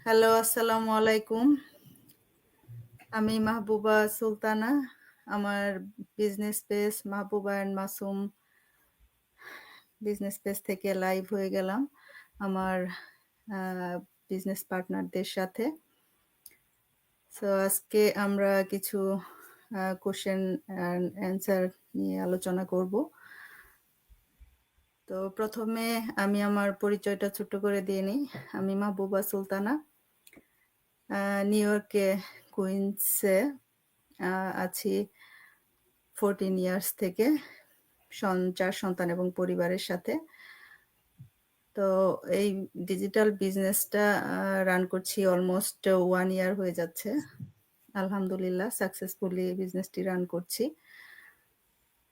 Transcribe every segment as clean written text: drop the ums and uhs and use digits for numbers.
Hello, আসসালামু আলাইকুম। আমি মাহবুবা সুলতানা। আমার business page Mahbuba and Masum business page থেকে লাইভ হয়ে গেলাম আমার বিজনেস পার্টনারদের সাথে। সো আজকে আমরা কিছু কোশ্চেন অ্যান্ড অ্যান্সার নিয়ে আলোচনা করব। তো প্রথমে আমি আমার পরিচয়টা ছোট্ট করে দিয়ে নিই। আমি মাহবুবা সুলতানা। নিউ ইয়র্কে কুইন্সে আছি 14 ইয়ার্স থেকে 4 সন্তান এবং পরিবারের সাথে। তো এই ডিজিটাল বিজনেসটা রান করছি অলমোস্ট 1 ইয়ার হয়ে যাচ্ছে। আলহামদুলিল্লাহ সাকসেসফুলি বিজনেসটি রান করছি।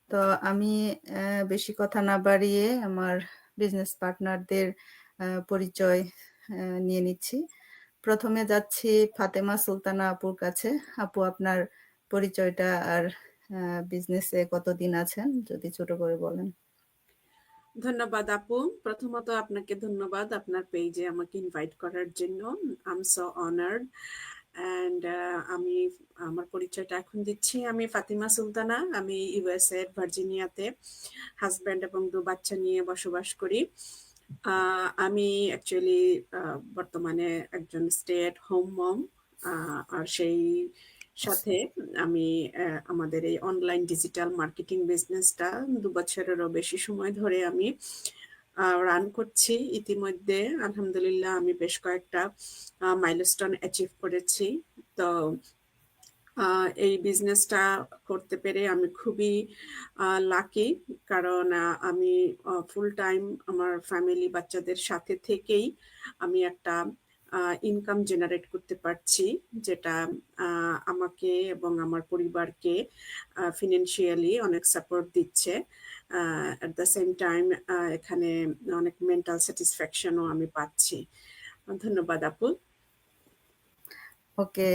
তো আমি বেশি কথা না বাড়িয়ে আমার বিজনেস পার্টনারদের পরিচয় নিয়ে নিচ্ছি। প্রথমে যাচ্ছি ফাতেমা সুলতানা আপুর কাছে। আপু, আপনার পরিচয়টা আর বিজনেসে কতদিন আছেন যদি ছোট করে বলেন। ধন্যবাদ আপু। প্রথমত আপনাকে ধন্যবাদ আপনার পেজে আমাকে ইনভাইট করার জন্য। I am so honoured and আমি আমার পরিচয়টা এখন দিচ্ছি। আমি ফাতিমা সুলতানা। আমি ইউএসএ ভার্জিনিয়াতে হাজব্যান্ড এবং 2 বাচ্চা নিয়ে বসবাস করি। আমি অ্যাকচুয়ালি বর্তমানে একজন স্টে এট হোম মম। আর সেই সাথে আমি আমাদের এই অনলাইন ডিজিটাল মার্কেটিং বিজনেসটা 2 বছরেরও বেশি সময় ধরে আমি রান করছি। ইতিমধ্যে আলহামদুলিল্লাহ আমি বেশ কয়েকটা মাইলস্টোন অ্যাচিভ করেছি। তো এই বিজনেসটা করতে পেরে আমি খুবই লাকি, কারণ আমি ফুল টাইম আমার ফ্যামিলি বাচ্চাদের সাথে থেকেই আমি একটা ইনকাম জেনারেট করতে পারছি, যেটা আমাকে এবং আমার পরিবারকে ফিনান্সিয়ালি অনেক সাপোর্ট দিচ্ছে। অ্যাট দ্য সেম টাইম এখানে অনেক মেন্টাল স্যাটিসফ্যাকশনও আমি পাচ্ছি। ধন্যবাদ আপু। ওকে,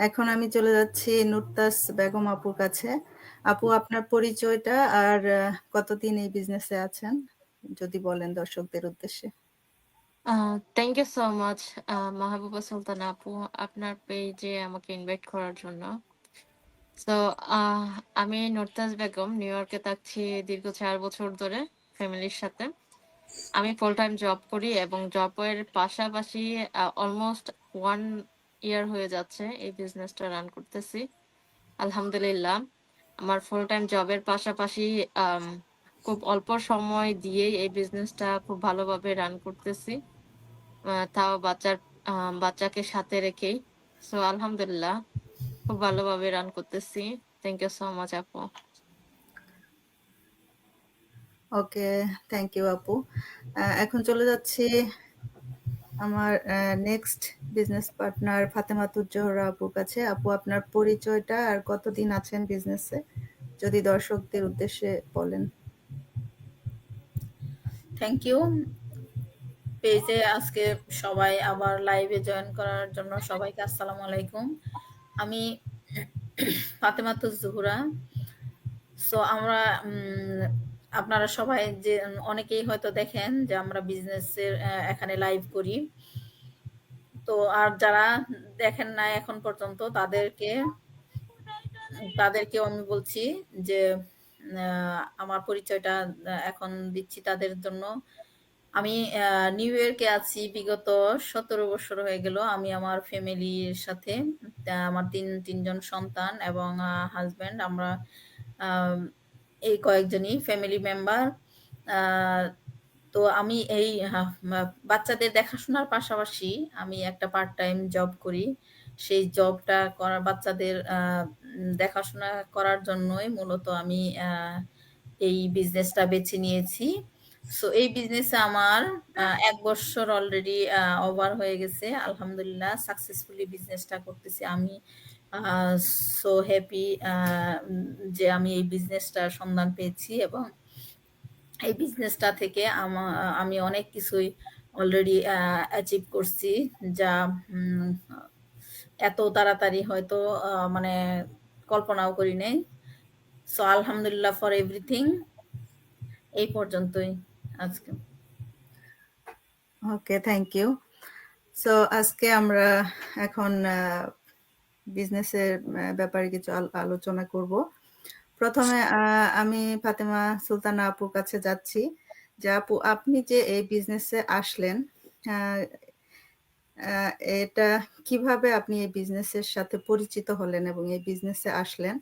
এখন আমি চলে যাচ্ছি নুরতাস বেগম আপুর কাছে। আপু, আপনার পরিচয়টা আর কতদিন এই বিজনেসে আছেন যদি বলেন দর্শকদের উদ্দেশ্যে। Thank you so much Mahbuba Sultana আপু, আপনার পেজে আমাকে ইনভাইট করার জন্য। তো আমি নুরতাজ বেগম, নিউ ইয়র্কে থাকছি দীর্ঘ 4 বছর ধরে ফ্যামিলির সাথে। আমি ফুল টাইম জব করি এবং জবের পাশাপাশি অলমোস্ট 1 ইয়ার হয়ে যাচ্ছে এই বিজনেসটা রান করতেছি। আলহামদুলিল্লাহ, আমার ফুল টাইম জবের পাশাপাশি খুব অল্প সময় দিয়েই এই বিজনেসটা খুব ভালোভাবে রান করতেছি। তাও বাচ্চাকে সাথে রেখেই। সো আলহামদুলিল্লাহ খুব ভালোভাবে রান করতেছি। থ্যাংক ইউ সো মাচ আপু। ওকে, থ্যাংক ইউ আপু। এখন চলে যাচ্ছি আমার next business partner Fatematuz Zohra আপুর কাছে। আপু, আপনার পরিচয়টা আর কতদিন আছেন বিজনেসে যদি দর্শকদের উদ্দেশ্যে বলেন। Thank you. পেজে আজকে সবাই আবার লাইভে জয়েন করার জন্য সবাইকে আসসালামু আলাইকুম। আমি ফাতেমাতুজ জোহরা। সো আমরা আপনারা সবাই যে অনেকেই হয়তো দেখেন যে আমরা বিজনেসের এখানে লাইভ করি। তো আর যারা দেখেন না এখন পর্যন্ত তাদেরকেও আমি বলছি যে আমার পরিচয়টা এখন দিচ্ছি তাদের জন্য। আমি নিউ ইয়র্কে আছি বিগত 17 বছর হয়ে গেল। আমি আমার ফ্যামিলির সাথে আমার তিনজন সন্তান এবং হাজব্যান্ড, আমরা এই কয়েকজনই ফ্যামিলি মেম্বার। তো আমি এই বাচ্চাদের দেখাশোনার পাশাপাশি আমি একটা পার্ট টাইম জব করি। সেই জবটা করার বাচ্চাদের দেখাশোনা করার জন্যই মূলত আমি এই বিজনেসটা বেছে নিয়েছি। সো এই বিজনেসে আমার 1 বছর অলরেডি ওভার হয়ে গেছে। আলহামদুলিল্লাহ সাকসেসফুলি বিজনেসটা করতেছি আমি। সো হ্যাপি যে আমি এই বিজনেসটার সন্ধান পেয়েছি এবং এই বিজনেসটা থেকে আমি অনেক কিছুই অলরেডি অ্যাচিভ করছি, যা এত তাড়াতাড়ি হয়তো মানে কল্পনাও করি নাই। সো আলহামদুলিল্লাহ ফর এভরিথিং। এই পর্যন্তই আজকে। ওকে, থ্যাংক ইউ। সো আজকে আমরা এখন বিজনেসের ব্যাপারে কিছু আলোচনা করব। প্রথমে আমি ফাতেমা সুলতানা আপুর কাছে যাচ্ছি যে আপু, আপনি যে এই বিজনেসে আসলেন, এটা কিভাবে আপনি এই বিজনেসের সাথে পরিচিত হলেন এবং এই বিজনেসে আসলেন,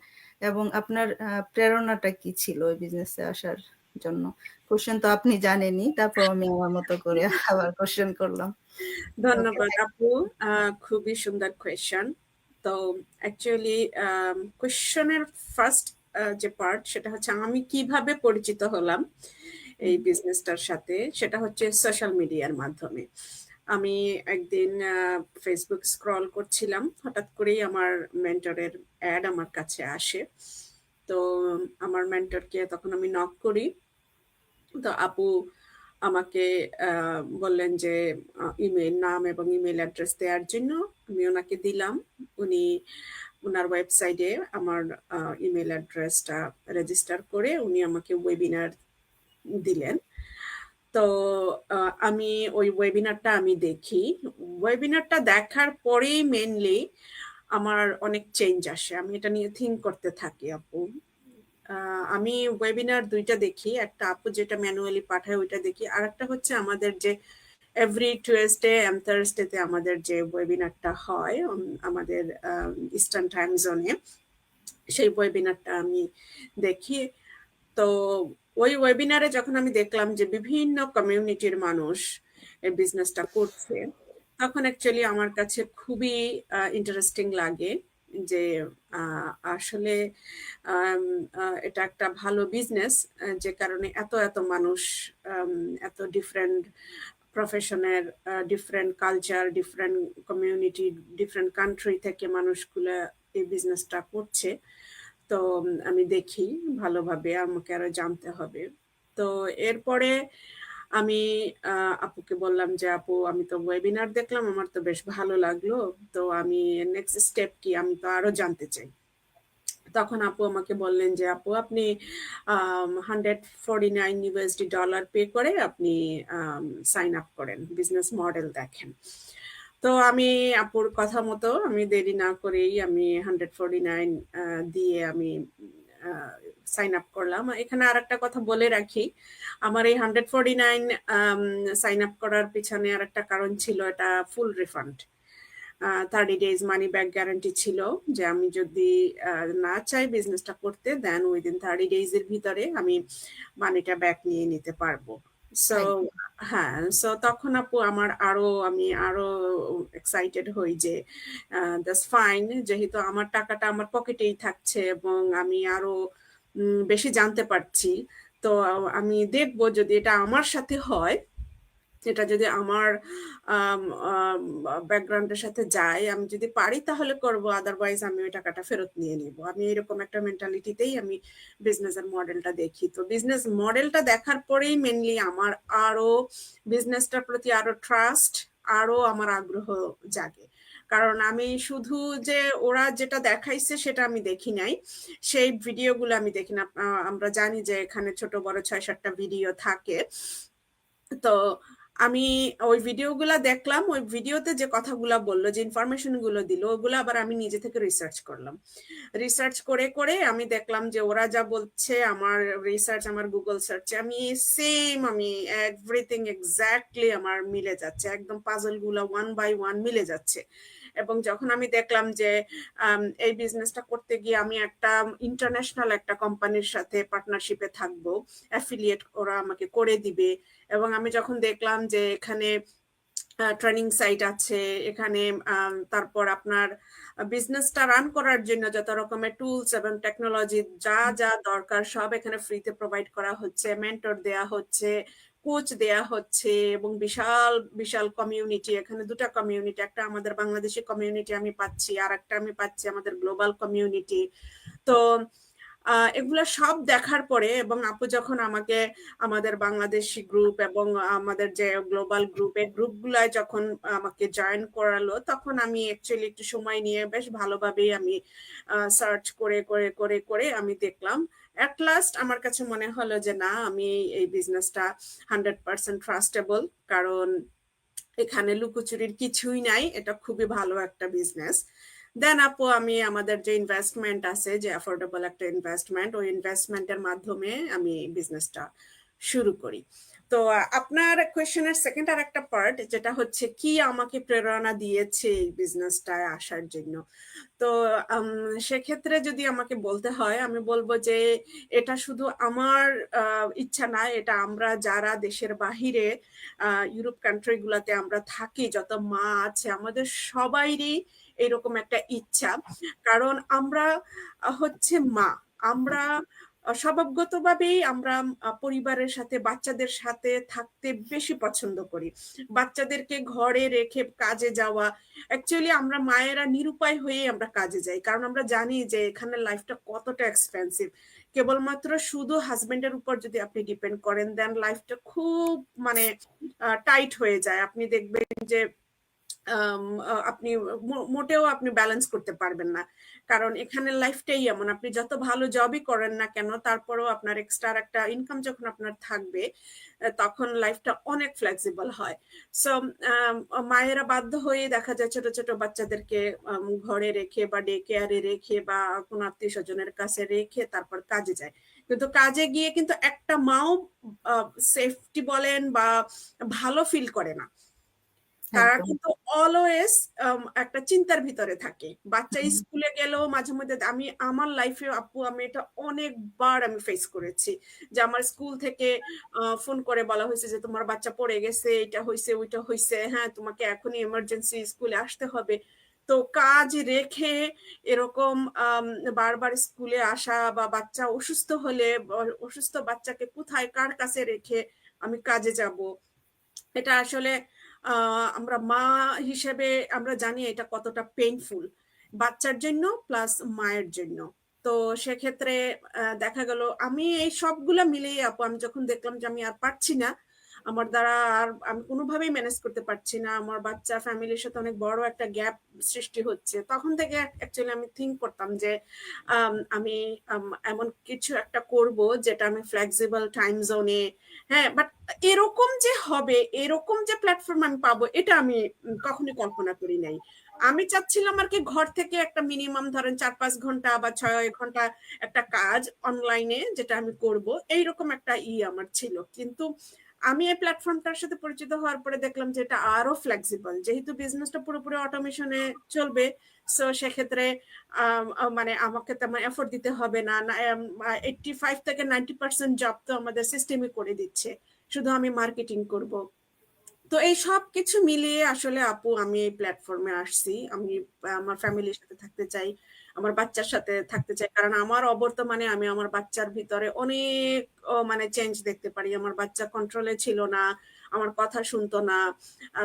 এবং আপনার প্রেরণাটা কি ছিল এই বিজনেসে আসার জন্য? কোশ্চেন তো আপনি জানেনই, তারপর আমি আমার মতো করে আবার কোশ্চেন করলাম। ধন্যবাদ আপু, খুবই সুন্দর কোয়েশ্চেন। তো অ্যাকচুয়ালি কোয়েশ্চেনের ফার্স্ট যে পার্ট, সেটা হচ্ছে আমি কিভাবে পরিচিত হলাম এই বিজনেসটার সাথে, সেটা হচ্ছে সোশ্যাল মিডিয়ার মাধ্যমে। আমি একদিন ফেসবুক স্ক্রল করছিলাম, হঠাৎ করেই আমার মেন্টরের অ্যাড আমার কাছে আসে। তো আমার মেন্টরকে তখন আমি নক করি। তো আপু আমাকে বললেন যে ইমেল নাম এবং ইমেল অ্যাড্রেস দেওয়ার জন্য। আমি ওনাকে দিলাম। উনি ওনার ওয়েবসাইটে আমার ইমেল অ্যাড্রেসটা রেজিস্টার করে উনি আমাকে ওয়েবিনার দিলেন। তো আমি ওই ওয়েবিনারটা আমি দেখি। ওয়েবিনারটা দেখার পরেই মেনলি আমার অনেক চেঞ্জ আসে। আমি এটা নিয়ে থিঙ্ক করতে থাকি আপু। আমি ওয়েবিনার দুইটা দেখি, একটা আপু যেটা ম্যানুয়ালি পাঠায় ওইটা দেখি, আর একটা হচ্ছে আমাদের যে এভরি টুয়েসডে এন্ড থার্সডেতে আমাদের যে ওয়েবিনারটা হয় আমাদের ইস্টার্ন টাইম জোনে, সেই ওয়েবিনারটা আমি দেখি। তো ওই ওয়েবিনারে যখন আমি দেখলাম যে বিভিন্ন কমিউনিটির মানুষ এই বিজনেসটা করছে, তখন অ্যাকচুয়ালি আমার কাছে খুবই ইন্টারেস্টিং লাগে যে আসলে এটা একটা ভালো বিজনেস, যে কারণে এত এত মানুষ, এত ডিফারেন্ট প্রফেশনের, different culture, different community, different country থেকে মানুষগুলো এই বিজনেসটা করছে। তো আমি দেখি ভালোভাবে, আমাকে আরো জানতে হবে। তো এরপরে আমি আপুকে বললাম যে আপু, আমি তো ওয়েবিনার দেখলাম, আমার তো বেশ ভালো লাগলো, তো আমি নেক্সট স্টেপ কি, আমি তো আরো জানতে চাই। তখন আপু আমাকে বললেন যে আপু, আপনি $149 পে করে আপনি সাইন আপ করেন, বিজনেস মডেল দেখেন। তো আমি আপুর কথা মতো আমি দেরি না করেই আমি 149 দিয়ে আমি সাইন আপ করলাম। এখানে আর একটা কথা বলে রাখি, আমার এই 149 সাইন আপ করার পিছনে আর একটা কারণ ছিল, এটা full refund. 30 days money back guarantee ছিল, যে আমি যদি না চাই বিজনেসটা করতে, দেন উইদিন 30 ডেজ এর ভিতরে আমি মানিটা ব্যাক নিয়ে নিতে পারবো। সো হ্যাঁ, সো তখন আপু আমি আরো এক্সাইটেড হই যে দ্যাটস ফাইন, যেহেতু আমার টাকাটা আমার পকেটেই থাকছে এবং আমি আরো বেশি জানতে পারছি। তো আমি দেখবো যদি এটা আমার সাথে হয়, এটা যদি আমার ব্যাকগ্রাউন্ডের সাথে যায়, আমি যদি পারি তাহলে করব, আদারওয়াইজ আমি ওই টাকাটা ফেরত নিয়ে নিব। আমি এরকম একটা মেন্টালিটিতেই আমি বিজনেসের মডেলটা দেখি। তো বিজনেস মডেলটা দেখার পরেই মেনলি আমার আরো বিজনেসটার প্রতি আরো ট্রাস্ট, আরো আমার আগ্রহ জাগে। কারণ আমি শুধু যে ওরা যেটা দেখাইছে সেটা আমি দেখি নাই, সেই ভিডিওগুলো আমি দেখি না। আমরা জানি যে এখানে ছোট বড় 6-7টা ভিডিও থাকে। তো আমি ওই ভিডিওগুলা দেখলাম, ওই ভিডিওতে যে কথাগুলা বললো, যে ইনফরমেশন গুলো দিল, ওগুলো আবার আমি নিজে থেকে রিসার্চ করলাম। রিসার্চ করে করে আমি দেখলাম যে ওরা যা বলছে, আমার রিসার্চ, আমার গুগল সার্চে আমি সেম, আমি এভরিথিং এক্স্যাক্টলি আমার মিলে যাচ্ছে, একদম পাজল গুলা 1 বাই 1 মিলে যাচ্ছে। এবং যখন আমি দেখলাম যে এই বিজনেসটা করতে গিয়ে আমি একটা ইন্টারন্যাশনাল একটা কোম্পানির সাথে পার্টনারশিপে থাকবো, অ্যাফিলিয়েট ওরা আমাকে করে দিবে, এবং আমি যখন দেখলাম যে এখানে ট্রেনিং সাইট আছে, এখানে তারপর আপনার বিজনেসটা রান করার জন্য যত রকমের টুলস এবং টেকনোলজি যা যা দরকার সব এখানে ফ্রিতে প্রোভাইড করা হচ্ছে, মেন্টর দেয়া হচ্ছে, কোচ দেয়া হচ্ছে, এবং বিশাল বিশাল কমিউনিটি, এখানে দুটা কমিউনিটি, একটা আমাদের বাংলাদেশি কমিউনিটি আমি পাচ্ছি, আর একটা আমি পাচ্ছি আমাদের গ্লোবাল কমিউনিটি। তো এগুলো সব দেখার পরে, এবং আপু যখন আমাকে আমাদের বাংলাদেশি গ্রুপ এবং আমাদের যে গ্লোবাল গ্রুপগুলায় যখন আমাকে জয়েন করালো, তখন আমি অ্যাকচুয়ালি একটু সময় নিয়ে বেশ ভালোভাবেই আমি সার্চ করে করে করে করে আমি দেখলাম। অ্যাট লাস্ট আমার কাছে মনে হলো যে না, আমি এই বিজনেসটা 100% ট্রাস্টেবল, কারণ এখানে লুকোচুরির কিছুই নাই, এটা খুবই ভালো একটা বিজনেস। দেন আপু আমি আমাদের যে ইনভেস্টমেন্ট আছে, যে অ্যাফোর্ডেবল একটা ইনভেস্টমেন্ট, ওই ইনভেস্টমেন্টের মাধ্যমে আমি বিজনেসটা শুরু করি। তো আপনার কোয়েশ্চেনের সেকেন্ড আর একটা পার্ট, যেটা হচ্ছে কি আমাকে প্রেরণা দিয়েছে এই বিজনেসটায় আসার জন্য। তো সেক্ষেত্রে যদি আমাকে বলতে হয়, আমি বলবো যে এটা শুধু আমার ইচ্ছা না, এটা আমরা যারা দেশের বাহিরে ইউরোপ কান্ট্রি গুলাতে আমরা থাকি, যত মা আছে, আমাদের সবাইরই এরকম একটা ইচ্ছা। কারণ আমরা হচ্ছে মা, আমরা স্বভাবগতভাবেই আমরা পরিবারের সাথে, বাচ্চাদের সাথে থাকতে বেশি পছন্দ করি। বাচ্চাদেরকে ঘরে রেখে কাজে যাওয়া, অ্যাকচুয়ালি আমরা মায়েরা নিরুপায় হয়ে আমরা কাজে যাই, কারণ আমরা জানি যে এখানে লাইফটা কতটা এক্সপেন্সিভ। কেবলমাত্র শুধু হাজবেন্ডের উপর যদি আপনি ডিপেন্ড করেন, দেন লাইফটা খুব মানে টাইট হয়ে যায়। আপনি দেখবেন যে আপনি মোটেও আপনি ব্যালেন্স করতে পারবেন না, কারণ এখানে লাইফটাই এমন, আপনি যত ভালো জবই করেন না কেন, তারপরেও আপনার এক্সট্রা একটা ইনকাম যখন আপনার থাকবে, তখন লাইফটা অনেক ফ্লেক্সিবল হয়। সো মায়েরা বাধ্য হয়ে দেখা যায় ছোট ছোট বাচ্চাদেরকে ঘরে রেখে বা ডে কেয়ারে রেখে বা কোনো আত্মীয় স্বজনের কাছে রেখে তারপর কাজে যায়। কিন্তু কাজে গিয়ে কিন্তু একটা মাও সেফটি বলেন বা ভালো ফিল করে না, তারা একদম। কিন্তু অলওয়েজ একটা চিন্তার ভিতরে থাকে। বাচ্চা স্কুলে গেলেও মাঝে মধ্যে আমি আমার লাইফে আপু আমি এটা অনেকবার আমি ফেস করেছি, যে আমার স্কুল থেকে ফোন করে বলা হয়েছে যে তোমার বাচ্চা পড়ে গেছে, এটা হয়েছে ওইটা হয়েছে, হ্যাঁ তোমাকে এখনই এমার্জেন্সি স্কুলে আসতে হবে। তো কাজ রেখে এরকম বারবার স্কুলে আসা, বা বাচ্চা অসুস্থ হলে অসুস্থ বাচ্চাকে কোথায় কার কাছে রেখে আমি কাজে যাব, এটা আসলে আমরা মা হিসেবে আমরা জানি এটা কতটা পেইনফুল বাচ্চার জন্য প্লাস মায়ের জন্য। তো সেক্ষেত্রে দেখা গেল আমি এই সবগুলা মিলিয়ে আপু আমি যখন দেখলাম যে আমি আর পারছি না, আমার দ্বারা আর আমি কোনোভাবেই ম্যানেজ করতে পারছি না, আমার বাচ্চা ফ্যামিলির সাথে অনেক বড় একটা গ্যাপ সৃষ্টি হচ্ছে, তখন থেকে অ্যাকচুয়ালি আমি থিঙ্ক করতাম যে আমি এমন কিছু একটা করব যেটা আমি ফ্লেক্সিবল টাইম জোনে, হ্যাঁ, বাট এরকম যে হবে, এরকম যে প্ল্যাটফর্ম আমি পাবো, এটা আমি কখনোই কল্পনা করি নাই। আমি চাচ্ছিলাম আর কি ঘর থেকে একটা মিনিমাম ধরেন 4-5 ঘন্টা বা 6 ঘন্টা একটা কাজ অনলাইনে যেটা আমি করব, এইরকম একটা আমার ছিল। কিন্তু আমি এই প্ল্যাটফর্মটার সাথে পরিচিত হওয়ার পরে দেখলাম যে এটা আরো ফ্লেক্সিবল, যেহেতু বিজনেসটা পুরোপুরি অটোমেশনে চলবে। সো সেক্ষেত্রে মানে আমাকে তেমন এফোর্ট দিতে হবে না, 85 থেকে 90% জব তো আমাদের সিস্টেমই করে দিচ্ছে, শুধু আমি মার্কেটিং করব। তো এই সব কিছু মিলিয়ে আসলে আপু আমি এই প্ল্যাটফর্মে আসছি। আমি আমার ফ্যামিলির সাথে থাকতে চাই, আমার বাচ্চার সাথে থাকতে চাই, কারণ আমার অবর্তমানে আমি আমার বাচ্চার ভিতরে অনেক মানে চেঞ্জ দেখতে পারি। আমার বাচ্চা কন্ট্রোলে ছিল না, আমার কথা শুনতো না,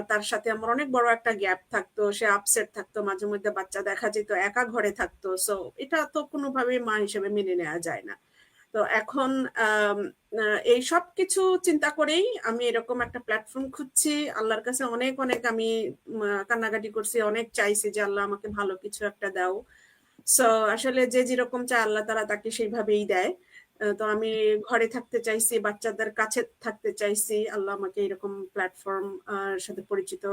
তার সাথে আমার অনেক বড় একটা গ্যাপ থাকতো, সে আপসেট থাকতো, মাঝে মধ্যে বাচ্চা দেখা যেত একা ঘরে থাকতো। সো এটা তো কোনোভাবেই মা হিসেবে মেনে নেওয়া যায় না। তো এখন এই সব কিছু চিন্তা করেই আমি এরকম একটা প্ল্যাটফর্ম খুঁজছি। আল্লাহর কাছে অনেক অনেক আমি কান্নাকাটি করছি, অনেক চাইছি যে আল্লাহ আমাকে ভালো কিছু একটা দাও। সো আসলে যে যেরকম চায় আল্লাহ তারা তাকে সেইভাবেই দেয়। তো আমি ঘরে থাকতে চাইছি, বাচ্চাদের কাছে থাকতে চাইছি, আল্লাহ আমাকে এরকম প্ল্যাটফর্ম সাথে পরিচিত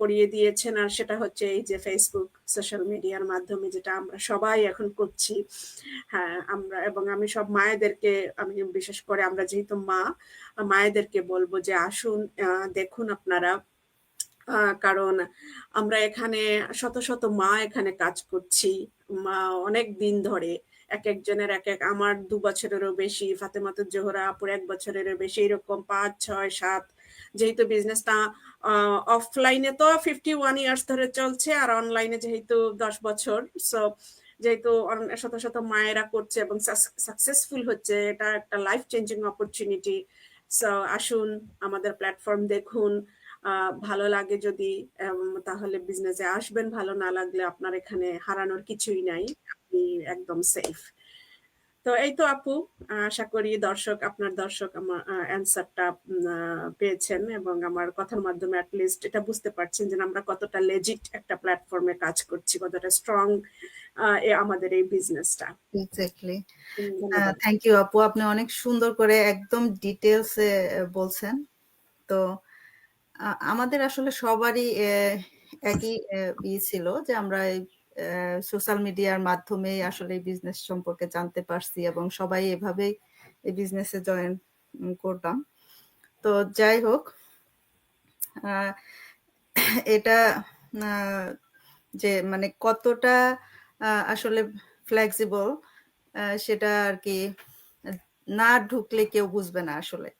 করিয়ে দিয়েছেন। আর সেটা হচ্ছে এই যে ফেসবুক সোশ্যাল মিডিয়ার মাধ্যমে, যেটা আমরা সবাই এখন করছি। হ্যাঁ, আমরা এবং আমি সব মায়েদেরকে, আমি বিশেষ করে আমরা যেহেতু মা, মায়েদেরকে বলবো যে আসুন দেখুন আপনারা, কারণ আমরা এখানে শত শত মা এখানে কাজ করছি, মা অনেক দিন ধরে, এক একজনের এক এক, আমার 2 বছরেরও বেশি, ফাতেমাতুজ জোহরা আপুর 1 বছরেরও বেশি, এরকম 5, 6, 7, যেহেতু বিজনেসটা অফলাইনে তো 51 ইয়ার্স ধরে চলছে, আর অনলাইনে যেহেতু 10 বছর। সো যেহেতু শত শত মায়েরা করছে এবং সাকসেসফুল হচ্ছে, এটা একটা লাইফ চেঞ্জিং অপরচুনিটি। সো আসুন আমাদের প্ল্যাটফর্ম দেখুন, ভালো লাগে যদি তাহলে বিজনেসে আসবেন, ভালো না লাগলে আপনার এখানে হারানোর কিছুই নাই, আপনি একদম সেফ। তো এই তো আপু, আশা করি আপনার দর্শক আমার অ্যান্সারটা পেয়েছেন, এবং আমার কথার মাধ্যমে অ্যাটলিস্ট এটা বুঝতে পারছেন যে আমরা কতটা লেজিট একটা প্ল্যাটফর্মে কাজ করছি, কতটা স্ট্রং আমাদের এই বিজনেসটা। এক্স্যাক্টলি। ধন্যবাদ। থ্যাংক ইউ আপু, আপনি অনেক সুন্দর করে একদম ডিটেলসে বলছেন। তো আমাদের আসলে সবারই একই ছিল যে আমরা এই সোশ্যাল মিডিয়ার মাধ্যমেই আসলে এই বিজনেস সম্পর্কে জানতে পারছি এবং সবাই এভাবেই এই বিজনেসে জয়েন করলাম। তো যাই হোক, আ এটা আ যে মানে কতটা আসলে ফ্লেক্সিবল সেটা আরকি না ঢুকলে কেউ বুঝবে না আসলে।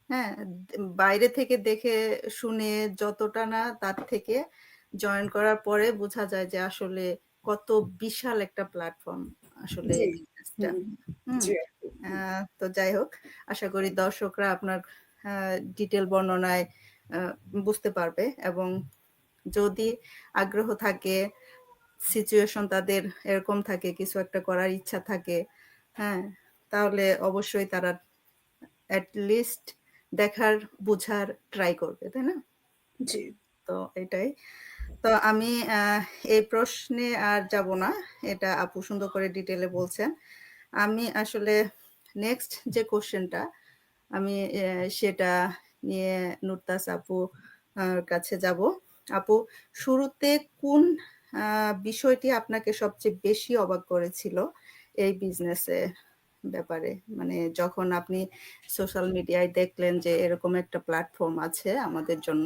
হ্যাঁ? বাইরে থেকে দেখে শুনে যতটা না তার থেকে জয়েন করার পরে বোঝা যায় যে আসলে কত বিশাল একটা প্ল্যাটফর্ম আসলে জি। এই বিজনেসটা। হুম, হুম? জি আপু। আ তো যাই হোক, আশা করি দর্শকরা আপনার আ ডিটেইল বর্ণনায় আ বুঝতে পারবে এবং যদি আগ্রহ থাকে, সিচুয়েশন তাদের এরকম থাকে, কিছু একটা করার ইচ্ছা থাকে, হ্যাঁ? তাহলে অবশ্যই তারা এট লিস্ট দেখার, বুঝার ট্রাই করবে, তাই না? জি। তো এটাই। তো আমি এই প্রশ্নে আর যাব না। এটা আপু সুন্দর করে ডিটেইলে বলছেন। আমি আসলে নেক্সট যে কোয়েশ্চেনটা আমি সেটা নিয়ে নুরতাস আপু কাছে যাব। আপু, শুরুতে কোন আ বিষয়টি আপনাকে সবচেয়ে বেশি অবাক করেছিল এই বিজনেসে ব্যাপারে? মানে যখন আপনি সোশ্যাল মিডিয়ায় দেখলেন যে এরকম একটা প্ল্যাটফর্ম আছে আমাদের জন্য।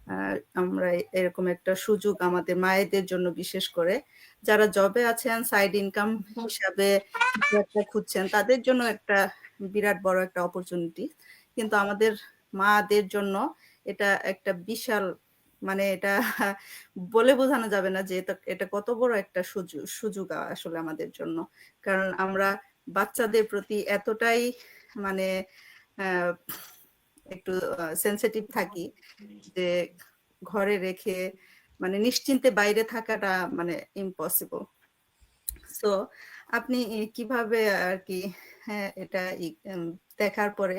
আ আমরা এরকম একটা সুযোগ আমাদের মায়েদের জন্য বিশেষ করে যারা জবে আছেন, সাইড ইনকাম হিসাবে কিছু একটা খুঁজছেন, তাদের জন্য একটা বিরাট বড় একটা অপরচুনিটি। কিন্তু আমাদের মাদের জন্য এটা একটা বিশাল, মানে এটা বলে বোঝানো যাবে না যে এটা কত বড় একটা সুযোগ আসলে আমাদের জন্য। কারণ আমরা বাচ্চাদের প্রতি এতটাই মানে আ একটু সেনসিটিভ থাকি যে ঘরে রেখে মানে নিশ্চিন্তে বাইরে থাকাটা মানে ইম্পসিবল। সো আপনি কিভাবে আরকি, হ্যাঁ, এটা দেখার পরে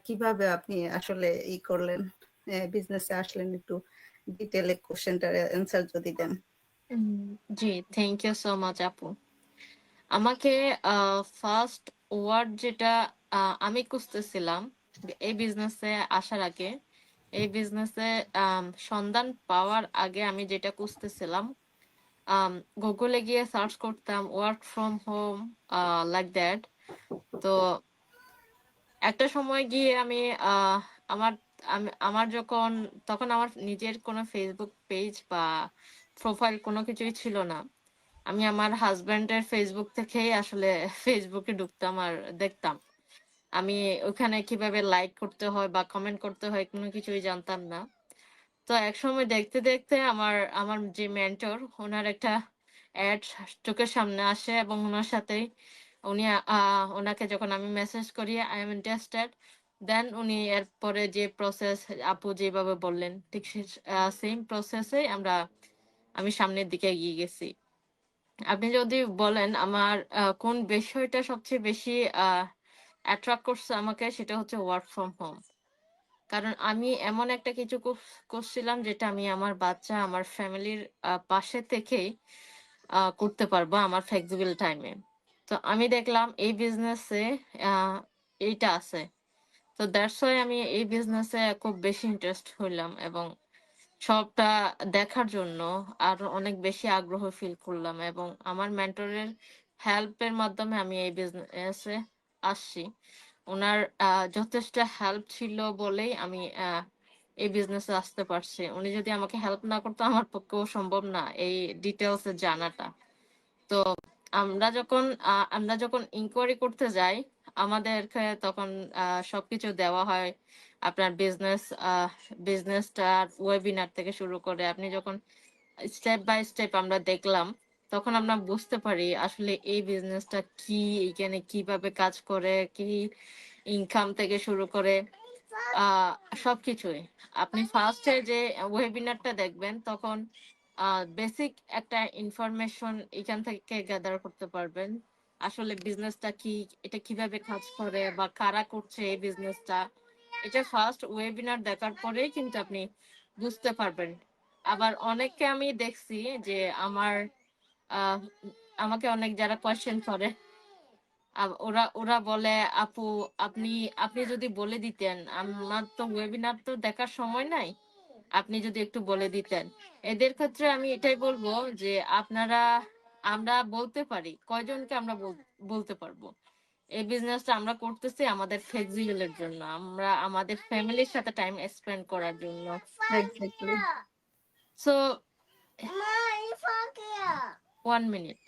কিভাবে আপনি আসলে করলেন? বিজনেসে আসলেন, একটু ডিটেইলে কোয়েশ্চেনটার অ্যান্সার যদি দেন। উম, জি, থ্যাংক ইউ সো মাচ আপু। আমাকে ফার্স্ট ওয়ার্ড যেটা আমি খুঁজতেছিলাম এই বিজনেসে আসার আগে, এই বিজনেসে সন্ধান পাওয়ার আগে আমি যেটা খুঁজতেছিলাম, গুগলে গিয়ে সার্চ করতাম work from home, like that. তো একটা সময় গিয়ে আমি আহ, আমার আমার যখন তখন আমার নিজের কোনো ফেসবুক পেজ বা প্রোফাইল কোনো কিছুই ছিল না। আমি আমার হাজবেন্ডের ফেসবুক থেকেই আসলে ফেসবুকে ঢুকতাম আর দেখতাম। আমি ওখানে কিভাবে লাইক করতে হয় বা কমেন্ট করতে হয় কোনো কিছুই জানতাম না। তো একসময় দেখতে দেখতে আমার আমার যে মেন্টর, ওনার একটা অ্যাড চোখের সামনে আসে এবং ওনার সাথেই উনি ওনাকে যখন আমি মেসেজ করি আই এম ইন্টারেস্টেড, দেন উনি এরপরে যে প্রসেস আপু যেভাবে বললেন ঠিক সেম প্রসেসে আমি সামনের দিকে এগিয়ে গেছি। আপনি যদি বলেন আমার কোন বিষয়টা সবচেয়ে বেশি অ্যাট্রাক্ট করছে আমাকে, সেটা হচ্ছে ওয়ার্ক ফ্রম হোম। কারণ আমি এমন একটা কিছু করছিলাম যেটা আমি আমার বাচ্চা, আমার ফ্যামিলির পাশে থেকেই করতে পারবো আমার ফ্লেক্সিবল টাইমে। তো আমি দেখলাম এই বিজনেসে এইটা আছে। তো দ্যাটস ওয়াই আমি এই বিজনেসে খুব বেশি ইন্টারেস্ট হইলাম এবং সবটা দেখার জন্য আরো অনেক বেশি আগ্রহ ফিল করলাম এবং আমার মেন্টরের হেল্পের মাধ্যমে আমি এই বিজনেসে আসছি। উনার যথেষ্ট হেল্প ছিল বলেই আমি এই বিজনেসে আসতে পারছি। উনি যদি আমাকে হেল্প না করতো আমার পক্ষেও সম্ভব না এই ডিটেলস এ জানাটা। তো আমরা যখন ইনকোয়ারি করতে যাই, আমাদেরকে তখন সবকিছু দেওয়া হয়। আপনার বিজনেসটার ওয়েবিনার থেকে শুরু করে আপনি যখন স্টেপ বাই স্টেপ আমরা দেখলাম, তখন আমরা বুঝতে পারি আসলে এই বিজনেসটা কি, এখানে কিভাবে কাজ করে, কি ইনকাম থেকে শুরু করে আহ সবকিছুই। আপনি ফার্স্টে যে ওয়েবিনারটা দেখবেন তখন বেসিক একটা ইনফরমেশন এখান থেকে গ্যাদার করতে পারবেন। আসলে বিজনেসটা কি, এটা কিভাবে কাজ করে বা কারা করছে এই বিজনেসটা, এটা ফার্স্ট ওয়েবিনার দেখার পরেই কিন্তু আপনি বুঝতে পারবেন। আবার অনেককে আমি দেখছি যে আহ, আমাকে অনেক যারা কোয়েশ্চেন করে ওরা ওরা বলে আপু আপনি আপনি যদি বলে দিতেন, আমার তো ওয়েবিনার তো দেখার সময় নাই, আপনি যদি একটু বলে দিতেন। এদের ক্ষেত্রে আমি এটাই বলবো যে আমরা বলতে পারি, কয়জনকে আমরা বলতে পারবো এই বিজনেসটা আমরা করতেছি আমাদের ফ্লেক্সিবলের জন্য, আমরা আমাদের ফ্যামিলির সাথে টাইম স্পেন্ড করার জন্য। এক্স্যাক্টলি। So 1 minute.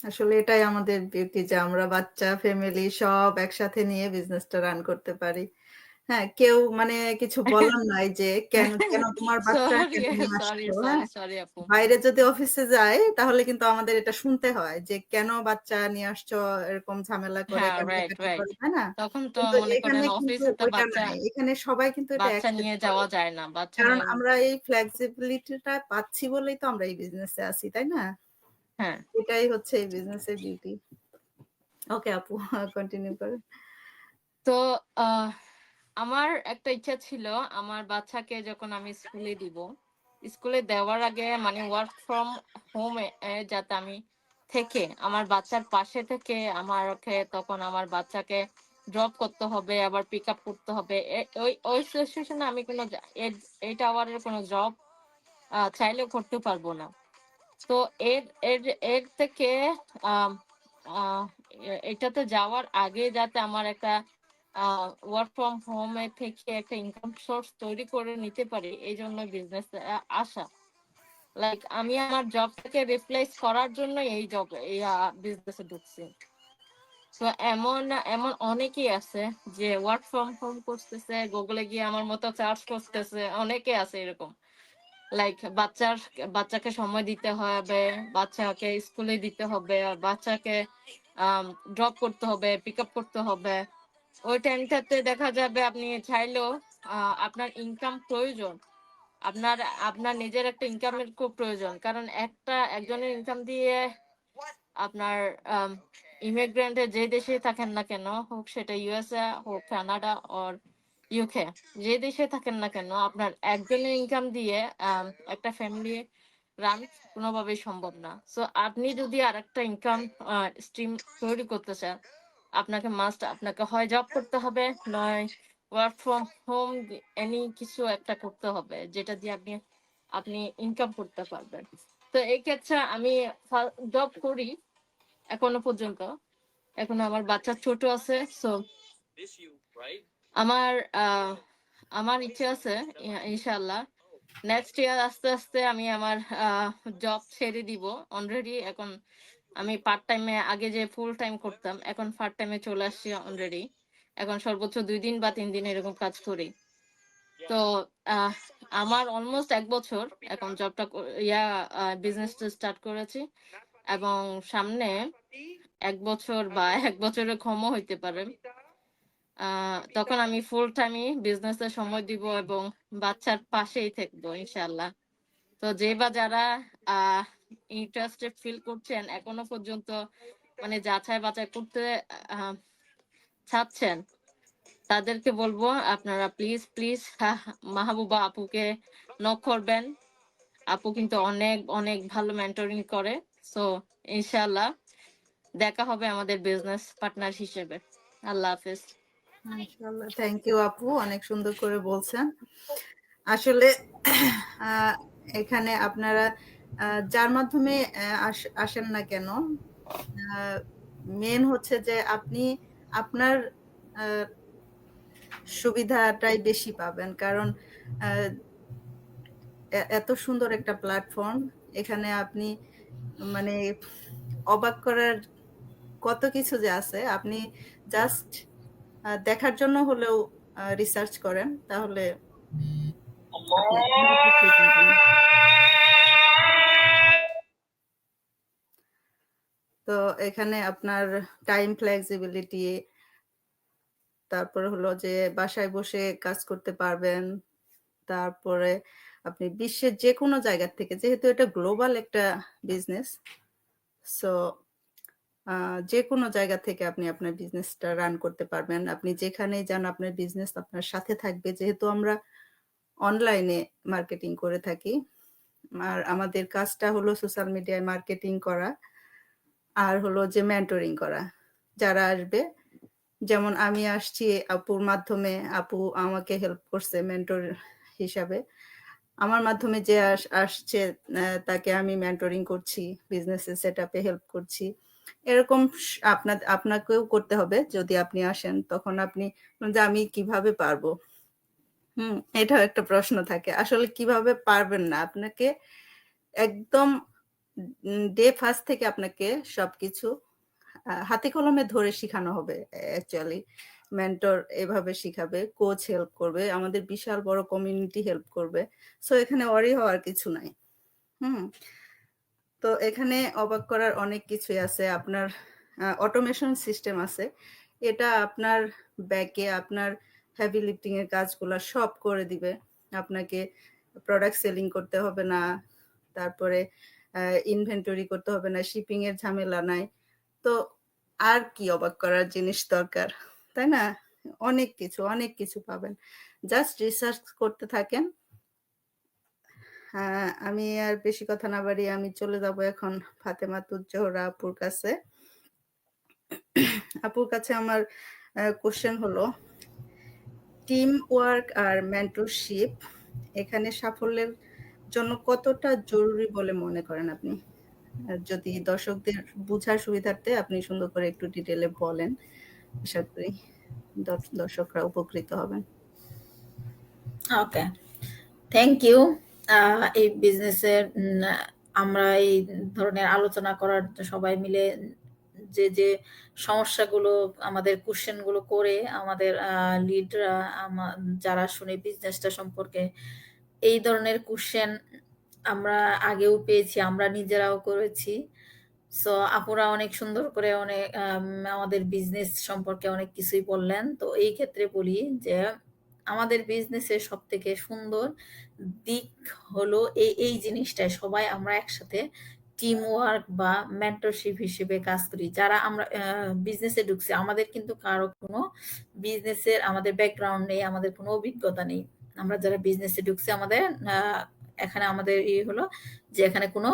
আসলে এটাই আমাদের বিউটি যে আমরা বাচ্চা ফ্যামিলি সব একসাথে নিয়ে বিজনেসটা রান করতে পারি। হ্যাঁ, কেউ মানে কিছু বলার নাই যে কেন তোমার বাচ্চা সরি কেন নিয়ে সরি আসছো? সরি হ্যাঁ, সরি আপু। বাইরে যদি অফিসে যায় তাহলে কিন্তু আমাদের এটা শুনতে হয় যে কেন বাচ্চা নিয়ে আসছো, এরকম ঝামেলা করে হ্যাঁ, রাইট কান্নাকাটি রাইট। করে, তাই না? তখন তো কিন্তু মনে এখানে করেন কিন্তু অফিসে তো ওইটা নাই। এখানে সবাই কিন্তু এটা বাচ্চা অ্যাকসেপ্ট নিয়ে করে। যাওয়া যায় না, বাচ্চা কারণ নিয়ে। আমরা এই ফ্লেক্সিবিলিটিটা পাচ্ছি বলেই তো আমরা এই বিজনেসে আছি, তাই না? হ্যাঁ, এটাই হচ্ছে এই বিজনেসের বিউটি। ওকে আপু, কন্টিনিউ করেন। তো আহ, আমার একটা ইচ্ছা ছিল আমার বাচ্চাকে যখন আমি স্কুলে দিব, স্কুলে দেওয়ার আগে মানে ওয়ার্ক ফ্রম হোম যাতে আমি থেকে আমার বাচ্চার পাশে থেকে আমাকে তখন আমার বাচ্চাকে ড্রপ করতে হবে, আবার পিক আপ করতে হবে। ওই ওই সিচুয়েশনে আমি কোনো 8 আওয়ারের কোনো জব চাইলেও করতে পারবো না। তো এর এর এর থেকে আম, আহ, এটাতে যাওয়ার আগে যাতে আমার একটা ওয়ার্ক ফ্রম হোমে থেকে একটা ইনকাম সোর্স তৈরি করে নিতে পারি, এই জন্য বিজনেস আসা। লাইক আমি আমার জবটাকে রিপ্লেস করার জন্য এই বিজনেসে ঢুকছি। তো এমন এমন অনেকেই আছে যে ওয়ার্ক ফ্রম হোম করতেছে, গুগলে গিয়ে আমার মতো চার্জ করতেছে, অনেকে আছে এরকম। লাইক বাচ্চাকে সময় দিতে হবে, বাচ্চাকে স্কুলে দিতে হবে, আর বাচ্চাকে ড্রপ করতে হবে, পিক আপ করতে হবে। ওই টাইমটাতে দেখা যাবে আপনি চাইলেও আপনার ইনকাম প্রয়োজন, আপনার আপনার নিজের একটা ইনকামের খুব প্রয়োজন। কারণ একজনের ইনকাম দিয়ে আপনার ইমিগ্রেন্টে যে দেশে থাকেন না কেন, হোক সেটা ইউএসএ হোক কানাডা অর ইউকে, যে দেশে থাকেন না কেন, আপনার একজনের ইনকাম দিয়ে একটা ফ্যামিলি রান কোনোভাবেই সম্ভব না। সো আপনি যদি আর একটা ইনকাম স্ট্রিম তৈরি করতে চান, আপনাকে হয় জব করতে হবে, নয় ওয়ার্ক ফ্রম হোম এনি কিছু একটা করতে হবে যেটা দিয়ে আপনি আপনি ইনকাম করতে পারবেন। তো এই ক্ষেত্রে আমি জব করি এখনো পর্যন্ত, এখনো আমার বাচ্চা ছোট আছে। সো আমার আমার ইচ্ছে আছে ইনশাআল্লাহ নেক্সট ইয়ার আস্তে আস্তে আমি আমার জব ছেড়ে দিব। অলরেডি এখন আমি পার্ট টাইমে, আগে যে ফুল টাইম করতাম এখন পার্ট টাইমে চলে আসছি অলরেডি। এখন সর্বোচ্চ 2 দিন বা 3 দিন এরকম কাজ করি। তো আহ, আমার অলমোস্ট 1 বছর এখন জবটা বিজনেসটা স্টার্ট করেছি, এবং সামনে 1 বছর বা 1 বছরের কমও হইতে পারে। তখন আমি ফুল টাইমই বিজনেসে সময় দিব এবং বাচ্চার পাশেই থাকবো ইনশাল্লাহ। তো যারা ইন্টারেস্টেড ফিল করছেন এখনো পর্যন্ত, মানে যাচাই বাছাই করতে আহ, চাচ্ছেন, তাদেরকে বলবো আপনারা প্লিজ প্লিজ মাহবুবা আপুকে নক করবেন। আপু কিন্তু অনেক অনেক ভালো মেন্টরিং করে। সো ইনশাল্লাহ দেখা হবে আমাদের বিজনেস পার্টনার হিসেবে। আল্লাহ হাফেজ। ইনশাআল্লাহ। থ্যাংক ইউ আপু, অনেক সুন্দর করে বলছেন। আসলে এখানে আপনারা যার মাধ্যমে আসেন না কেন, মেন হচ্ছে যে আপনি আপনার সুবিধাটাই বেশি পাবেন। কারণ এত সুন্দর একটা প্ল্যাটফর্ম, এখানে আপনি মানে অবাক করার কত কিছু যে আছে। আপনি জাস্ট দেখার জন্য হলেও রিসার্চ করেন, তাহলে আপনি অনেক কিছুই পাবেন। তো এখানে আপনার টাইম ফ্লেক্সিবিলিটি, তারপরে হলো যে বাসায় বসে কাজ করতে পারবেন। তারপরে আপনি বিশ্বের যে কোনো জায়গা থেকে, যেহেতু এটা গ্লোবাল একটা বিজনেস, সো যে কোনো জায়গা থেকে আপনি আপনার বিজনেসটা রান করতে পারবেন। আপনি যেখানেই যান আপনার বিজনেস আপনার সাথে থাকবে, যেহেতু আমরা অনলাইনে মার্কেটিং করে থাকি। আর আমাদের কাজটা হলো সোশ্যাল মিডিয়ায় মার্কেটিং করা আর হলো যে মেন্টরিং করা। যারা আসবে, যেমন আমি আসছি আপুর মাধ্যমে, আপু আমাকে হেল্প করছে মেন্টর হিসাবে। আমার মাধ্যমে যে আসছে তাকে আমি মেন্টরিং করছি, বিজনেসের সেটআপে হেল্প করছি। এরকম আপনাকেও করতে হবে। যদি আপনি আসেন তখন আপনি যে আমি কিভাবে পারবো? এটাও একটা প্রশ্ন থাকে। আসলে কিভাবে পারবেন না, আপনাকে একদম ডে ফার্স্ট থেকে আপনাকে সবকিছু হাতে কলমে ধরে শিখানো হবে। অ্যাকচুয়ালি মেন্টর এভাবে শিখাবে, কোচ হেল্প করবে, আমাদের বিশাল বড় কমিউনিটি হেল্প করবে। সো এখানে ওয়ারি হওয়ার কিছু নাই। তো এখানে অবাক করার অনেক কিছুই আছে। আপনার অটোমেশন সিস্টেম আছে। এটা আপনার ব্যাকে আপনার হেভি লিফটিং এর কাজগুলা সব করে দিবে। আপনাকে প্রোডাক্ট সেলিং করতে হবে না, তারপরে ইনভেন্টরি করতে হবে না, শিপিং এর ঝামেলা নাই। তো আর কি অবাক করার জিনিস দরকার, তাই না? অনেক কিছু পাবেন। জাস্ট রিসার্চ করতে থাকেন। আমি আর বেশি কথা না বাড়িয়ে আমি চলে যাব এখন ফাতেমাতুজ জোহরা আপুর কাছে। আপুর কাছে আমার কোশ্চেন হলো, টিম ওয়ার্ক আর মেন্টরশিপ এখানে সাফল্যের জন্য কতটা জরুরি বলে মনে করেন আপনি? যদি দর্শকদের বুঝার সুবিধার্থে আপনি সুন্দর করে একটু ডিটেলে বলেন, আশা করি দর্শকরা উপকৃত হবেন। ওকে, থ্যাংক ইউ। এই বিজনেসের আমরা এই ধরনের আলোচনা করার সবাই মিলে যে সমস্যাগুলো আমাদের কোশ্চেনগুলো করে আমাদের লিডরা যারা শুনে বিজনেসটা সম্পর্কে এই ধরনের কোশ্চেন আমরা আগেও পেয়েছি, আমরা নিজেরাও করেছি। সো আপুরা অনেক সুন্দর করে অনেক আমাদের বিজনেস সম্পর্কে অনেক কিছুই বললেন। তো এই ক্ষেত্রে বলি যে আমাদের বিজনেসের সব থেকে সুন্দর দিক হলো এই জিনিসটাই, সবাই আমরা একসাথে টিম ওয়ার্ক বা মেন্টরশিপ হিসেবে কাজ করি। যারা আমরা বিজনেসে ঢুকছি, আমাদের কিন্তু কারো কোনো বিজনেসের আমাদের ব্যাকগ্রাউন্ড নেই, আমাদের কোনো অভিজ্ঞতা নেই। আমরা যারা বিজনেসে ঢুকছি আমাদের এখানে আমাদের হলো যে এখানে কোনো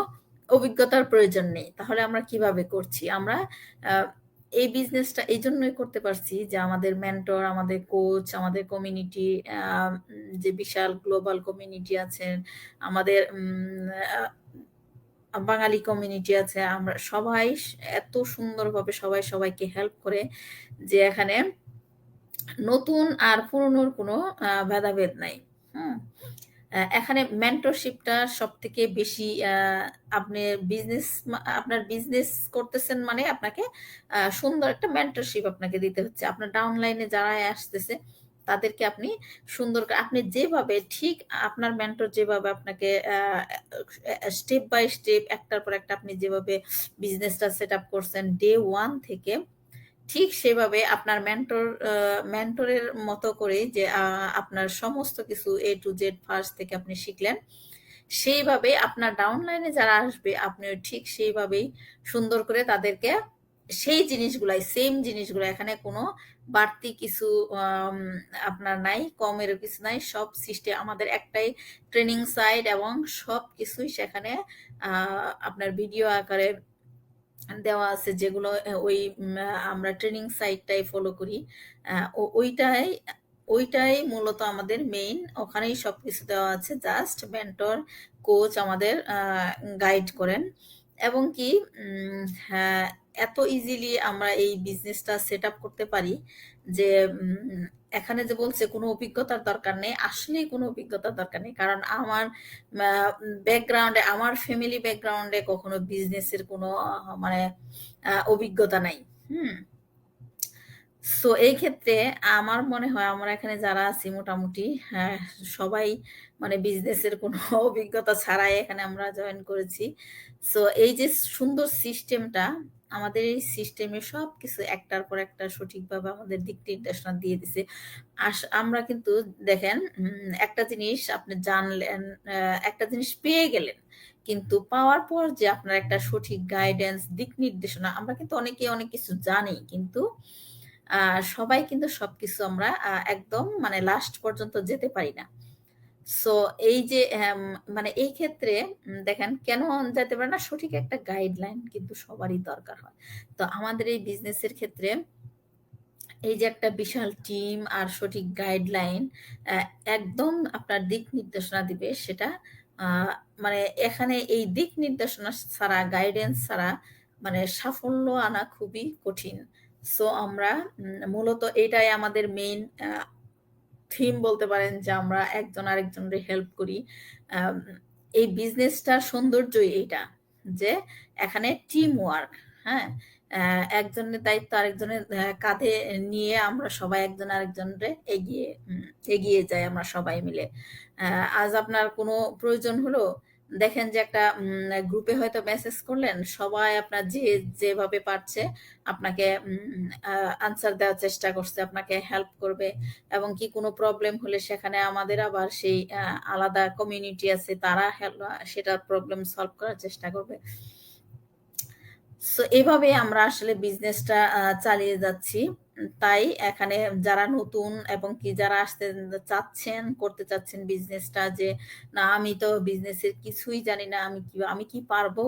অভিজ্ঞতার প্রয়োজন নেই। তাহলে আমরা কিভাবে করছি? আমরা এই বিজনেসটা এই জন্যই করতে পারছি যে আমাদের মেন্টর, আমাদের কোচ, আমাদের কমিউনিটি, যে বিশাল গ্লোবাল কমিউনিটি আছেন, আমাদের বাঙালি কমিউনিটি আছে, আমরা সবাই এত সুন্দরভাবে সবাই সবাইকে হেল্প করে যে এখানে নতুন আর পুরনোর কোনো ভেদাভেদ নাই। এখানে মেন্টরশিপটা সব থেকে বেশি আপনার বিজনেস করতেছেন মানে আপনাকে সুন্দর একটা মেন্টরশিপ আপনাকে দিতে হচ্ছে। আপনার ডাউনলাইনে যারা আসতেছে তাদেরকে আপনি সুন্দর আপনি যেভাবে ঠিক আপনার মেন্টর যেভাবে আপনাকে স্টেপ বাই স্টেপ একটার পর একটা আপনি যেভাবে বিজনেসটা সেট আপ করছেন ডে 1 থেকে, ঠিক সেভাবে আপনার মেন্টরের মতো করে যে আপনার সমস্ত কিছু A to Z ফার্স্ট থেকে আপনি শিখলেন, সেইভাবে আপনার ডাউনলাইনে যারা আসবে আপনি ঠিক সেইভাবেই সুন্দর করে তাদেরকে সেই জিনিসগুলাই সেম জিনিসগুলো, এখানে কোনো বাড়তি কিছু আপনার নাই, কমেরও কিছু নাই, সব সিস্টেম আমাদের একটাই ট্রেনিং সাইট এবং সব কিছুই সেখানে আপনার ভিডিও আকারে দেওয়া আছে, যেগুলো ওই আমরা ট্রেনিং সাইটটাই ফলো করি। ওইটাই মূলত আমাদের মেইন, ওখানেই সবকিছু দেওয়া আছে। জাস্ট মেন্টর কোচ আমাদের গাইড করেন এবং কি হ্যাঁ, এত ইজিলি আমরা এই বিজনেসটা সেট আপ করতে পারি যে এখানে যে বলছে কোনো অভিজ্ঞতার দরকার নেই, আসলেই কোনো অভিজ্ঞতার দরকার নেই। কারণ আমার ব্যাকগ্রাউন্ডে, আমার ফ্যামিলি ব্যাকগ্রাউন্ডে কখনো বিজনেসের কোনো মানে অভিজ্ঞতা নাই। সো এই ক্ষেত্রে আমার মনে হয় আমরা এখানে যারা আছি মোটামুটি সবাই মানে বিজনেসের কোনো অভিজ্ঞতা ছাড়াই এখানে আমরা জয়েন করেছি। সো এই যে সুন্দর সিস্টেমটা, আমাদের এই সিস্টেমে সবকিছু একটার পর একটা সঠিকভাবে আমাদের দিক নির্দেশনা দিয়ে দিছে। আমরা কিন্তু দেখেন একটা জিনিস আপনি জানলেন, একটা জিনিস পেয়ে গেলেন, কিন্তু পাওয়ার পর যে আপনার একটা সঠিক গাইডেন্স দিক নির্দেশনা, আমরা কিন্তু অনেকে অনেক কিছু জানি, কিন্তু সবাই কিন্তু সবকিছু আমরা একদম মানে লাস্ট পর্যন্ত যেতে পারি না। সো এই যে মানে এই ক্ষেত্রে দেখেন কেন যেতে পারে না, সঠিক একটা গাইডলাইন কিন্তু সবারই দরকার হয়। তো আমাদের এই বিজনেসের ক্ষেত্রে এই যে একটা বিশাল টিম আর সঠিক গাইডলাইন একদম আপনার দিক নির্দেশনা দিবে, সেটা মানে এখানে এই দিক নির্দেশনা ছাড়া, গাইডেন্স ছাড়া মানে সাফল্য আনা খুবই কঠিন। সো আমরা মূলত এটাই আমাদের মেইন থিম বলতে পারেন, যে আমরা একজন আরেকজনের হেল্প করি। আম, এই বিজনেসটার সৌন্দর্যই এইটা, যে এখানে টিম ওয়ার্ক। হ্যাঁ, একজনের দায়িত্ব আরেকজনের কাঁধে নিয়ে আমরা সবাই একজন আরেকজনের এগিয়ে যাই আমরা সবাই মিলে। আজ আপনার কোনো প্রয়োজন হলো, দেখেন যে একটা গ্রুপে হয়তো মেসেজ করলেন, সবাই আপনার যেভাবে পারছে আপনাকে আনসার দেওয়ার চেষ্টা করছে, আপনাকে হেল্প করবে। এবং কি কোনো প্রবলেম হলে সেখানে আমাদের আবার সেই আলাদা কমিউনিটি আছে, তারা সেটার প্রবলেম সলভ করার চেষ্টা করবে। সো এভাবে আমরা আসলে বিজনেসটা চালিয়ে যাচ্ছি। তাই এখানে যারা নতুন এবং কি যারা আসতে চাচ্ছেন, করতে চাচ্ছেন বিজনেসটা, যে না আমি তো বিজনেসের কিছুই জানি না, আমি কি পারবো,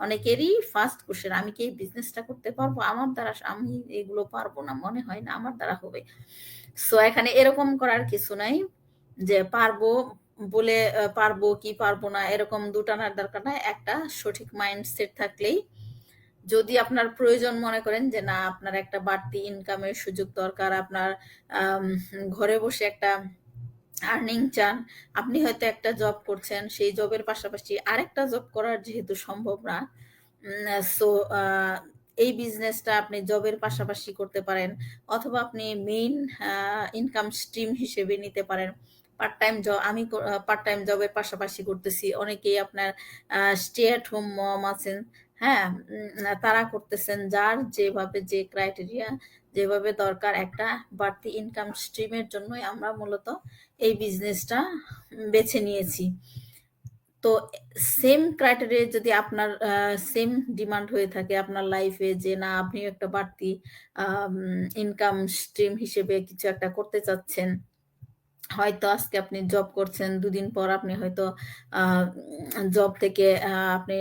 অনেকেরই ফার্স্ট কোশ্চেন, আমি কি এই বিজনেসটা করতে পারবো, আমার দ্বারা আমি এগুলো পারবো না, মনে হয় না আমার দ্বারা হবে। সো এখানে এরকম করার কিছু নাই যে পারবো বলে পারবো কি পারবো না এরকম দুটানার দরকার নাই। একটা সঠিক মাইন্ডসেট থাকলেই, যদি আপনার প্রয়োজন মনে করেন যে না আপনার একটা বাড়তি ইনকামের সুযোগ দরকার, আপনার ঘরে বসে একটা আর্নিং চান, আপনি হয়তো একটা জব করছেন, সেই জবের পাশাপাশি আরেকটা জব করার যেহেতু সম্ভব না, সো এই বিজনেসটা আপনি জবের পাশাপাশি করতে পারেন, অথবা আপনি মেইন ইনকাম স্ট্রিম হিসেবে নিতে পারেন। পার্ট টাইম জব, আমি পার্ট টাইম জবের পাশাপাশি করতেছি, অনেকেই আপনার স্টে অ্যাট হোম মম আছেন, হ্যাঁ, তারা করতেছেন, যার যেভাবে যে ক্রাইটেরিয়া যেভাবে দরকার একটা বাড়তি ইনকাম স্ট্রিমের জন্যই আমরা মূলত এই বিজনেসটা বেছে নিয়েছি। তো সেম ক্রাইটেরিয়া যদি আপনার সেম ডিমান্ড হয়ে থাকে আপনার লাইফে, যে না আপনি একটা বাড়তি ইনকাম স্ট্রিম হিসেবে কিছু একটা করতে চাচ্ছেন, হয়তো আজকে আপনি জব করছেন, দুদিন পর আপনি হয়তো জব থেকে আপনি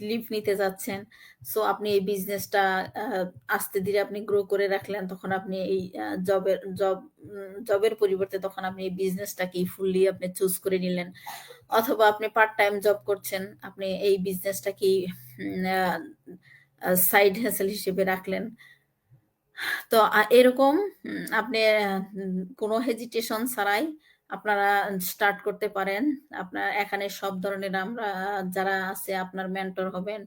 লিভ নিতে যাচ্ছেন, সো আপনি এই বিজনেসটা আস্তে ধীরে আপনি গ্রো করে রাখলেন, তখন আপনি এই জবের পরিবর্তে তখন আপনি এই বিজনেসটাকেই ফুললি আপনি চুজ করে নিলেন। অথবা আপনি পার্ট টাইম জব করছেন, আপনি এই বিজনেসটাকেই সাইড হ্যাসেল হিসেবে রাখলেন। তো এরকম আপনি কোনো হেজিটেশন ছাড়াই আপনারা স্টার্ট করতে পারেন। আপনার এখানে সব ধরনের আমরা যারা আছে আপনার মেন্টর হবেন,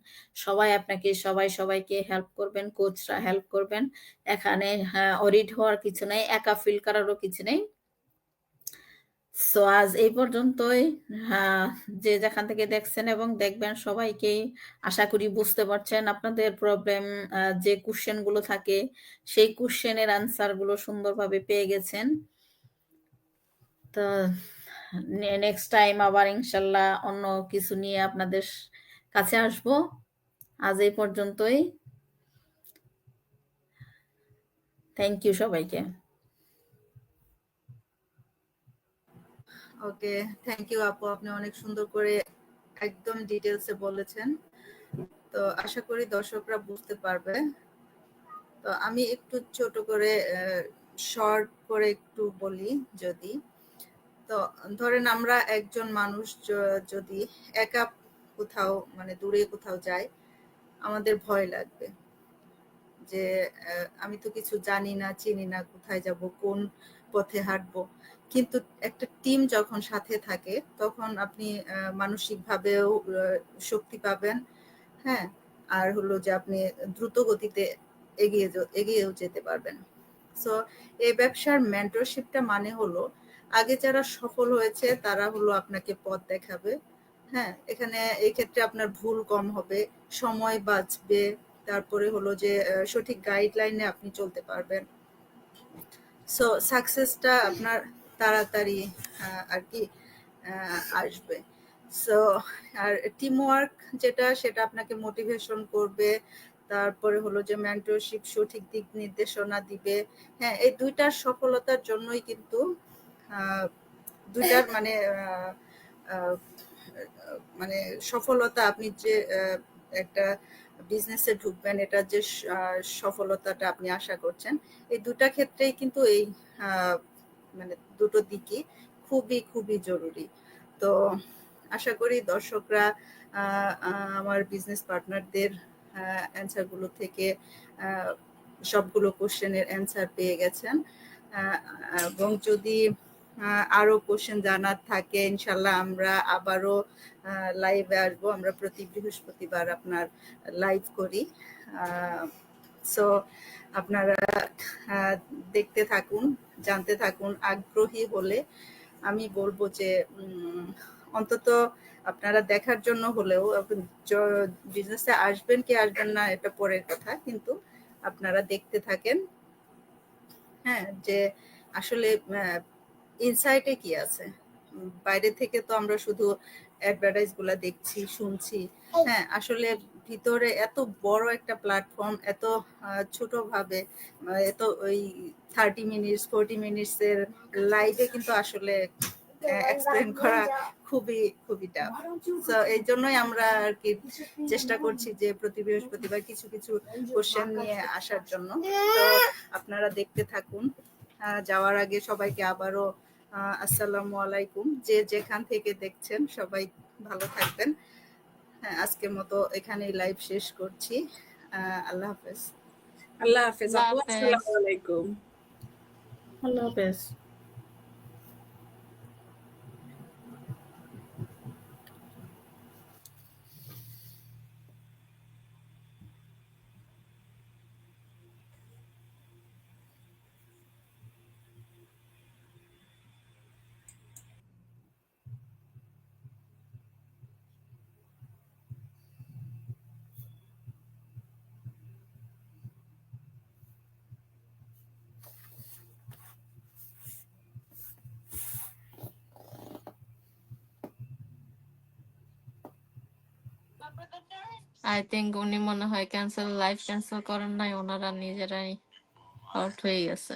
সবাই আপনাকে সবাইকে হেল্প করবেন, কোচরা হেল্প করবেন। এখানে অরিড হওয়ার কিছু নেই, একা ফিল করারও কিছু নেই। সো আজ এই পর্যন্তই। যে যেখান থেকে দেখছেন এবং দেখবেন সবাইকেই আশা করি বুঝতে পারছেন, আপনাদের প্রবলেম যে কোশ্চেন গুলো থাকে সেই কোশ্চেনের আনসার গুলো সুন্দরভাবে পেয়ে গেছেন। তো নেক্সট টাইম আবার ইনশাল্লাহ অন্য কিছু নিয়ে আপনাদের কাছে আসবো। আজ এই পর্যন্তই। থ্যাংক ইউ সবাইকে। ওকে, থ্যাংক ইউ আপু, আপনি অনেক সুন্দর করে একদম ডিটেলসে বলেছেন। তো আশা করি দর্শকরা বুঝতে পারবে। তো আমি একটু ছোট করে শর্ট করে একটু বলি। যদি তো ধরেন আমরা একজন মানুষ যদি একা কোথাও মানে দূরে কোথাও যাই, আমাদের ভয় লাগবে যে আমি তো কিছু জানি না, চিনি না, কোথায় যাব, কোন পথে হাঁটবো। কিন্তু একটা টিম যখন সাথে থাকে তখন আপনি মানসিকভাবেও শক্তি পাবেন, হ্যাঁ, আর হলো যে আপনি দ্রুত গতিতে এগিয়েও যেতে পারবেন। সো এই ব্যবসার মেন্টরশিপটা মানে হলো, আগে যারা সফল হয়েছে তারা হলো আপনাকে পথ দেখাবে, হ্যাঁ, এখানে এই ক্ষেত্রে আপনার ভুল কম হবে, সময় বাঁচবে, তারপরে হলো যে সঠিক গাইডলাইনে আপনি চলতে পারবেন। সো সাকসেসটা আপনার তাড়াতাড়ি আর কি আসবে। সো আর টিম ওয়ার্ক সেটা আপনাকে মোটিভেশন করবে, তারপরে হলো যে মেন্টরশিপ সঠিক দিক নির্দেশনা দিবে। হ্যাঁ, এই দুইটার সফলতার জন্যই কিন্তু দুইটার মানে আহ, মানে সফলতা, আপনি যে একটা বিজনেসে ঢুকবেন, এটা যে সফলতাটা আপনি আশা করছেন, এই দুটা ক্ষেত্রেই কিন্তু এই মানে দুটো দিকই খুবই খুবই জরুরি। তো আশা করি দর্শকরা আমার বিজনেস পার্টনারদের অ্যান্সারগুলো থেকে সবগুলো কোশ্চেনের অ্যান্সার পেয়ে গেছেন। এবং যদি আরো কোশ্চেন জানার থাকে, ইনশাল্লাহ আমরা আবারও লাইভে আসবো। আমরা প্রতি বৃহস্পতিবার আপনার লাইভ করি। সো আপনারা দেখতে থাকুন, জানতে থাকুন। আগ্রহী হলে আমি বলবো যে অন্তত আপনারা দেখার জন্য হলেও বিজনেসে আসবেন কি আসবেন না এটা পরের কথা, কিন্তু আপনারা দেখতে থাকেন। হ্যাঁ, যে আসলে ইনসাইটে কি আছে। বাইরে থেকে তো আমরা শুধু অ্যাডভার্টাইজ গুলা দেখছি, শুনছি। হ্যাঁ, আসলে ভিতরে এত বড় একটা প্ল্যাটফর্ম, এত ছোট ভাবে, এত ওই 30 মিনিটস 40 মিনিটস এর লাইভে কিন্তু আসলে এক্সপ্লেন করা খুবই খুবই টাফ। তো এই জন্যই আমরা আর কি চেষ্টা করছি যে প্রতি বৃহস্পতিবার কিছু কিছু কোশ্চেন নিয়ে আসার জন্য। তো আপনারা দেখতে থাকুন। যাওয়ার আগে সবাইকে আবারও আসসালামু আলাইকুম। যে যেখান থেকে দেখছেন সবাই ভালো থাকবেন। হ্যাঁ, আজকের মতো এখানেই লাইভ শেষ করছি। আল্লাহ হাফেজ। আল্লাহ হাফেজ আল্লাহ আপু, হাফেজ। আসসালামু আলাইকুম। আল্লাহ হাফেজ। আই থিঙ্ক উনি মনে হয় লাইভ ক্যান্সেল করেন নাই, ওনারা নিজেরাই আউট হয়ে গেছে।